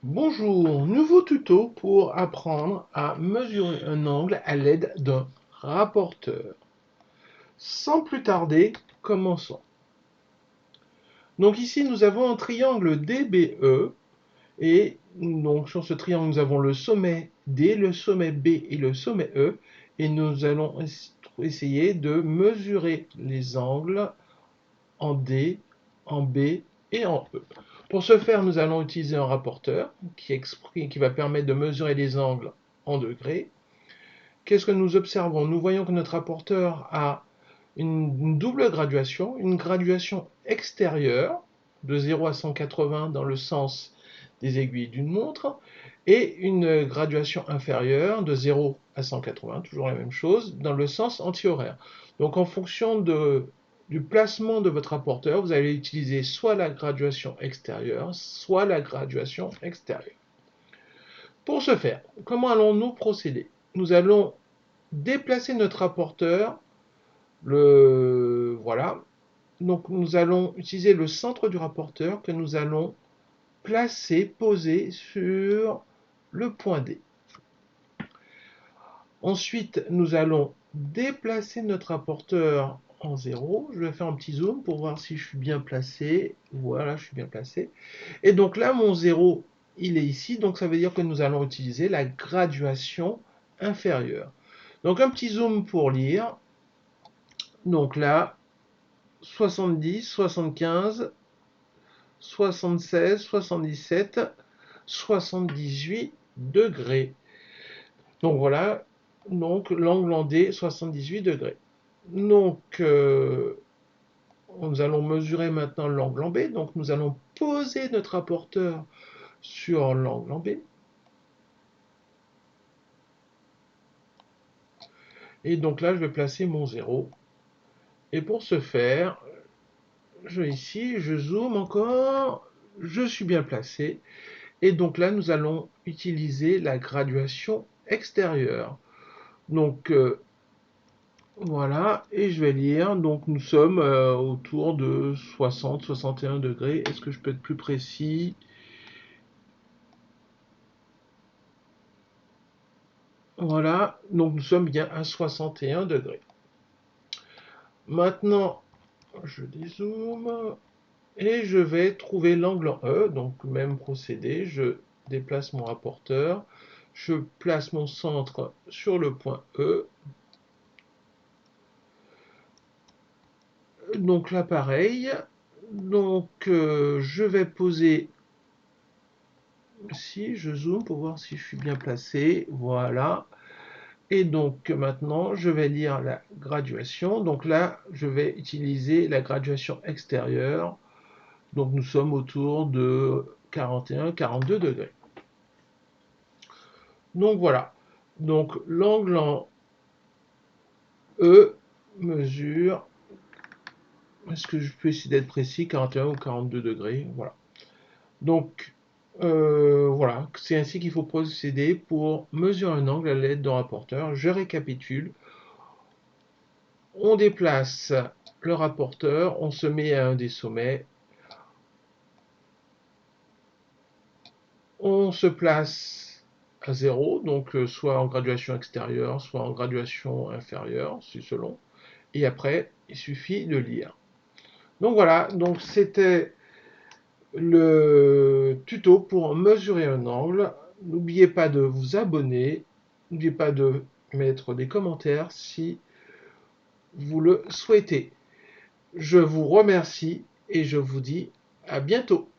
Bonjour, nouveau tuto pour apprendre à mesurer un angle à l'aide d'un rapporteur. Sans plus tarder, commençons. Donc ici nous avons un triangle DBE et donc sur ce triangle nous avons le sommet D, le sommet B et le sommet E et nous allons essayer de mesurer les angles en D, en B et en E. Pour ce faire, nous allons utiliser un rapporteur qui va permettre de mesurer les angles en degrés. Qu'est-ce que nous observons? Nous voyons que notre rapporteur a une double graduation, une graduation extérieure de 0 à 180 dans le sens des aiguilles d'une montre et une graduation inférieure de 0 à 180, toujours la même chose, dans le sens antihoraire. Donc en fonction du placement de votre rapporteur, vous allez utiliser soit la graduation extérieure, soit la graduation extérieure. Pour ce faire, comment allons-nous procéder? Nous allons déplacer notre rapporteur, voilà. Donc nous allons utiliser le centre du rapporteur que nous allons poser sur le point D. Ensuite, nous allons déplacer notre rapporteur en 0. Je vais faire un petit zoom pour voir si je suis bien placé. Voilà, je suis bien placé. Et donc là, mon 0, il est ici. Donc ça veut dire que nous allons utiliser la graduation inférieure. Donc un petit zoom pour lire. Donc là, 70, 75, 76, 77, 78 degrés. Donc voilà, donc l'angle en D, 78 degrés. Donc nous allons mesurer maintenant l'angle en B. Donc nous allons poser notre rapporteur sur l'angle en B. Et donc là, je vais placer mon 0. Et pour ce faire, ici, je zoome encore. Je suis bien placé. Et donc là, nous allons utiliser la graduation extérieure. Donc voilà, et je vais lire. Donc nous sommes autour de 60-61 degrés. Est-ce que je peux être plus précis? Voilà, donc nous sommes bien à 61 degrés. Maintenant, je dézoome et je vais trouver l'angle en E. Donc même procédé, je déplace mon rapporteur, je place mon centre sur le point E. Donc là pareil, donc je vais poser, si je zoome pour voir si je suis bien placé, voilà. Et donc maintenant je vais lire la graduation, donc là je vais utiliser la graduation extérieure, donc nous sommes autour de 41-42 degrés. Donc voilà, donc l'angle en E mesure, est-ce que je peux essayer d'être précis, 41 ou 42 degrés, voilà. Donc voilà, c'est ainsi qu'il faut procéder pour mesurer un angle à l'aide d'un rapporteur. Je récapitule. On déplace le rapporteur, on se met à un des sommets, on se place à 0, donc soit en graduation extérieure, soit en graduation inférieure, c'est selon. Et après, il suffit de lire. Donc voilà, donc c'était le tuto pour mesurer un angle. N'oubliez pas de vous abonner, n'oubliez pas de mettre des commentaires si vous le souhaitez. Je vous remercie et je vous dis à bientôt.